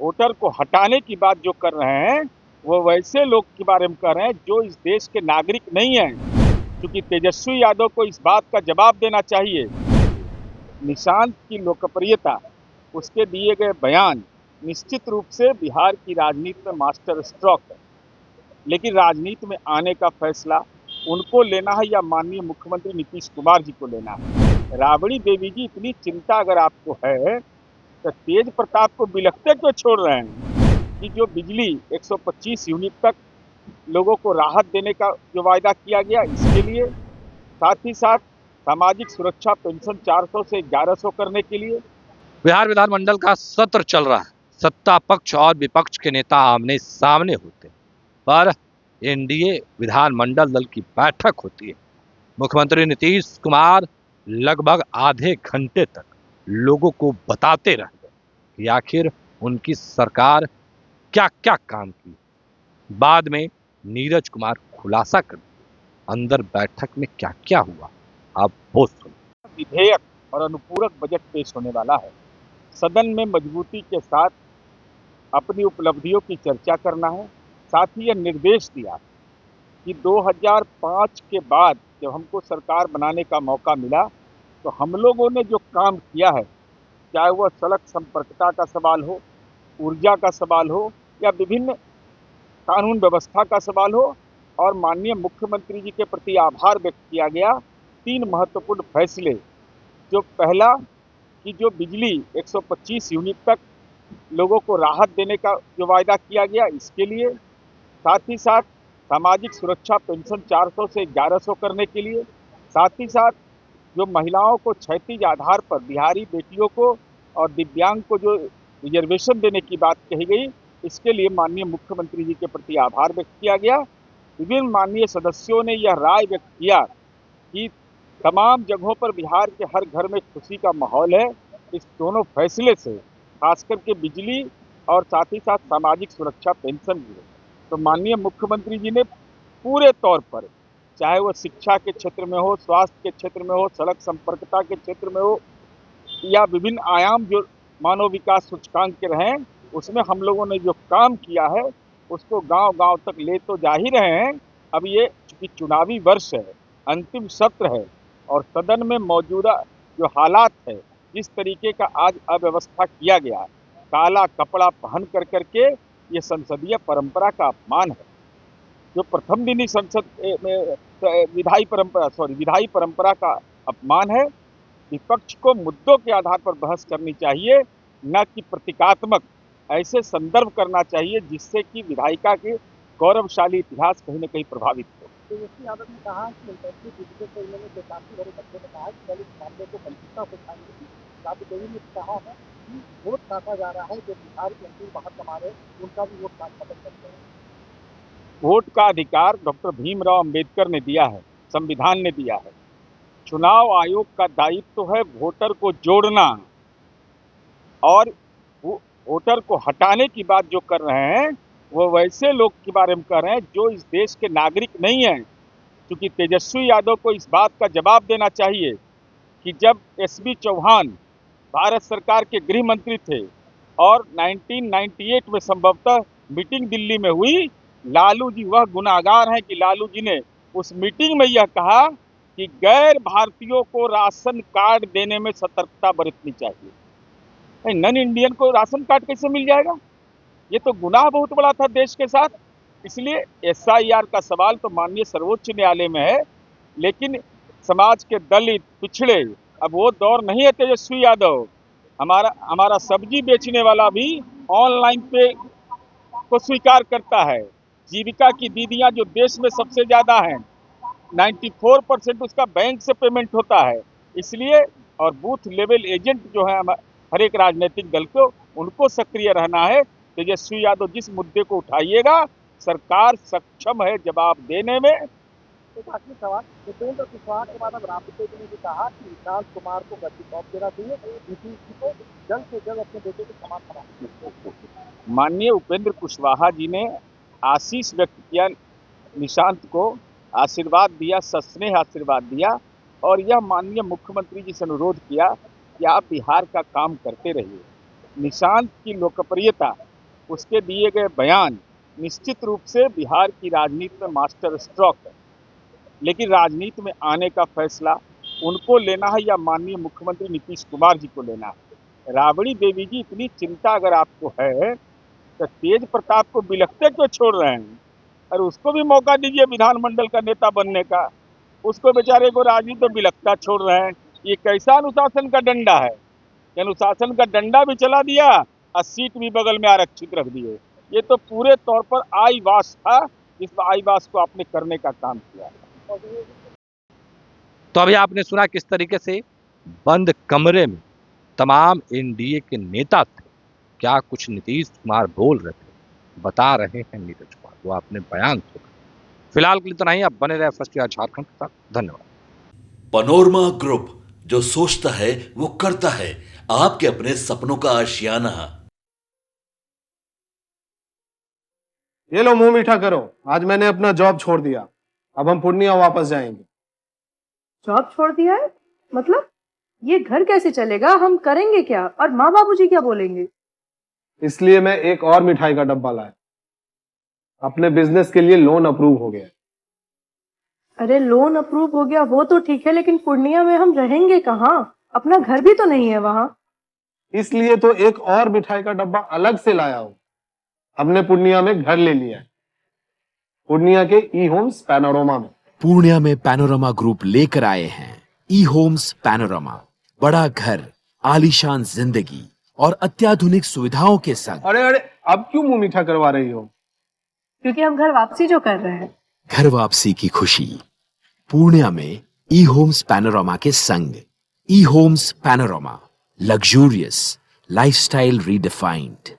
Voter को हटाने की बात जो कर रहे हैं वो वैसे लोग के बारे में कर रहे हैं जो इस देश के नागरिक नहीं हैं। क्योंकि तेजस्वी यादव को इस बात का जवाब देना चाहिए। निशांत की लोकप्रियता, उसके दिए गए बयान निश्चित रूप से बिहार की राजनीति में मास्टर स्ट्रोक है, लेकिन राजनीति में आने का फैसला उनको लेना है या माननीय मुख्यमंत्री नीतीश कुमार जी को लेना है। राबड़ी देवी जी, इतनी चिंता अगर आपको है तो तेज प्रताप को बिलखते क्यों छोड़ रहे हैं कि जो बिजली 125 यूनिट तक लोगों को राहत देने का जो वायदा किया गया, इसके लिए साथ ही साथ सामाजिक सुरक्षा पेंशन 400 से 1100 करने के लिए। बिहार विधानमंडल का सत्र चल रहा है। सत्ता पक्ष और विपक्ष के नेता आमने सामने होते हैं, पर एनडीए विधानमंडल दल की बैठक होती है। मुख्यमंत्री नीतीश कुमार लगभग आधे घंटे तक लोगों को बताते रह गए कि आखिर उनकी सरकार क्या क्या काम की। बाद में नीरज कुमार खुलासा कर दिए अंदर बैठक में क्या क्या हुआ, आप वो सुनो। विधेयक और अनुपूरक बजट पेश होने वाला है। सदन में मजबूती के साथ अपनी उपलब्धियों की चर्चा करना है। साथ ही यह निर्देश दिया कि 2005 के बाद जब हमको सरकार बनाने का मौका मिला तो हम लोगों ने जो काम किया है, चाहे वह सड़क संपर्कता का सवाल हो, ऊर्जा का सवाल हो या विभिन्न कानून व्यवस्था का सवाल हो, और माननीय मुख्यमंत्री जी के प्रति आभार व्यक्त किया गया। 3 महत्वपूर्ण फैसले, जो पहला कि जो बिजली 125 यूनिट तक लोगों को राहत देने का जो वायदा किया गया, इसके लिए साथ ही साथ सामाजिक सुरक्षा पेंशन 400 से 1100 करने के लिए, साथ ही साथ जो महिलाओं को क्षैतिज आधार पर बिहारी बेटियों को और दिव्यांग को जो रिजर्वेशन देने की बात कही गई, इसके लिए माननीय मुख्यमंत्री जी के प्रति आभार व्यक्त किया गया। विभिन्न माननीय सदस्यों ने यह राय व्यक्त किया कि तमाम जगहों पर बिहार के हर घर में खुशी का माहौल है। इस दोनों फैसले से खास करके बिजली और साथ ही साथ सामाजिक सुरक्षा पेंशन भी है। तो माननीय मुख्यमंत्री जी ने पूरे तौर पर, चाहे वो शिक्षा के क्षेत्र में हो, स्वास्थ्य के क्षेत्र में हो, सड़क संपर्कता के क्षेत्र में हो या विभिन्न आयाम जो मानव विकास सूचकांक के रहे, उसमें हम लोगों ने जो काम किया है उसको गांव-गांव तक ले तो जा ही रहे हैं। अब ये चूंकि चुनावी वर्ष है, अंतिम सत्र है और सदन में मौजूदा जो हालात है, जिस तरीके का आज अव्यवस्था किया गया, काला कपड़ा पहन कर करके ये संसदीय परंपरा का अपमान है। जो प्रथम दिन ही संसद में विधायी परंपरा का अपमान है। विपक्ष को मुद्दों के आधार पर बहस करनी चाहिए, न कि प्रतीकात्मक। ऐसे संदर्भ करना चाहिए जिससे कि विधायिका के गौरवशाली इतिहास कहीं न कहीं प्रभावित हो। तेजस्वी यादव ने कहा कि इंटरव्यू डिजिटल से उन्होंने बेकाफी भरे बच्चों ने कहा कि दलित मामले को गंभीरता से उठाएंगे। राबड़ी देवी ने कहा है कि वोट काटा जा रहा है, जो बिहार के अंतिम बाहर कमा रहे उनका भी वोट खत्म करते हैं। वोट का अधिकार डॉक्टर भीमराव अंबेडकर ने दिया है, संविधान ने दिया है। चुनाव आयोग का दायित्व तो है वोटर को जोड़ना, और वोटर को हटाने की बात जो कर रहे हैं वो वैसे लोग के बारे में कर रहे हैं जो इस देश के नागरिक नहीं हैं। क्योंकि तेजस्वी यादव को इस बात का जवाब देना चाहिए कि जब एसबी चौहान भारत सरकार के गृह मंत्री थे और 1998 में संभवतः मीटिंग दिल्ली में हुई, लालू जी वह गुनाहगार हैं कि लालू जी ने उस मीटिंग में यह कहा कि गैर भारतीयों को राशन कार्ड देने में सतर्कता बरतनी चाहिए। नॉन इंडियन को राशन कार्ड कैसे मिल जाएगा? ये तो गुनाह बहुत बड़ा था देश के साथ। इसलिए एसआईआर का सवाल तो माननीय सर्वोच्च न्यायालय में है, लेकिन समाज के दलित पिछड़े, अब वो दौर नहीं है तेजस्वी यादव। हमारा सब्जी बेचने वाला भी ऑनलाइन पे को स्वीकार करता है। जीविका की दीदियां जो देश में सबसे ज्यादा हैं, 94% उसका बैंक से पेमेंट होता है। इसलिए और बूथ लेवल एजेंट जो है हर एक राजनीतिक दल को, उनको सक्रिय रहना है। तेजस्वी यादव जिस मुद्दे को उठाइएगा, सरकार सक्षम है जवाब देने में। एक आखिरी सवाल, उपेंद्र कुशवाहा के बाद अब राबड़ी देवी ने भी कहा कि निशांत कुमार को गद्दी सौंप देना चाहिए, नीतीश जी को जल्द से जल्द अपने बेटे के समान बनाना। माननीय उपेंद्र कुशवाहा जी ने आशीष व्यक्त किया, निशांत को आशीर्वाद दिया, सस्नेह आशीर्वाद दिया, और यह माननीय मुख्यमंत्री जी से अनुरोध किया कि आप बिहार का काम करते रहिए। निशांत की लोकप्रियता, उसके दिए गए बयान निश्चित रूप से बिहार की राजनीति में मास्टर स्ट्रोक है। लेकिन राजनीति में आने का फैसला उनको लेना है या माननीय मुख्यमंत्री नीतीश कुमार जी को लेना है। राबड़ी देवी जी, इतनी चिंता अगर आपको है तो तेज प्रताप को बिलखते क्यों छोड़ रहे हैं? और उसको भी मौका दीजिए विधानमंडल का नेता बनने का। उसको बेचारे को राजनीति में बिलखता छोड़ रहे हैं। ये कैसा अनुशासन का डंडा है? ये अनुशासन का डंडा भी चला दिया और सीट भी बगल में आरक्षित रख दिए। ये तो पूरे तौर पर आई वास था, जिस आई वास को आपने करने का काम किया। तो अभी आपने सुना किस तरीके से बंद कमरे में तमाम एनडीए के नेता थे, क्या कुछ नीतीश कुमार बोल रहे थे, बता रहे हैं नीरज कुमार, वो आपने बयान सुना। फिलहाल के लिए इतना ही, आप बने रहे फर्स्ट ईयर झारखंड के साथ। धन्यवाद। पनोरमा ग्रुप, जो सोचता है वो करता है। आपके अपने सपनों का आशियाना। ये लो मुंह मीठा करो, आज मैंने अपना जॉब छोड़ दिया। अब हम पूर्णिया वापस जाएंगे। जॉब छोड़ दिया है? मतलब ये घर कैसे चलेगा? हम करेंगे क्या? और माँ बाबूजी क्या बोलेंगे? इसलिए मैं एक और मिठाई का डब्बा लाया। अपने बिजनेस के लिए लोन अप्रूव हो गया। अरे लोन अप्रूव हो गया वो तो ठीक है, लेकिन पूर्णिया में हम रहेंगे कहाँ? अपना घर भी तो नहीं है वहाँ। इसलिए तो एक और मिठाई का डब्बा अलग से लाया हूं। हमने पूर्णिया में घर ले लिया है, पूर्णिया के ई होम्स पैनोरमा में। पूर्णिया में पैनोरमा ग्रुप लेकर आए हैं ई होम्स पैनोरमा। बड़ा घर, आलीशान जिंदगी और अत्याधुनिक सुविधाओं के संग। अरे अब क्यों मुंह मीठा करवा रही हो? क्योंकि हम घर वापसी जो कर रहे हैं। घर वापसी की खुशी पूर्णिया में ई होम्स पैनोरमा के संग। E Homes Panorama, luxurious lifestyle redefined.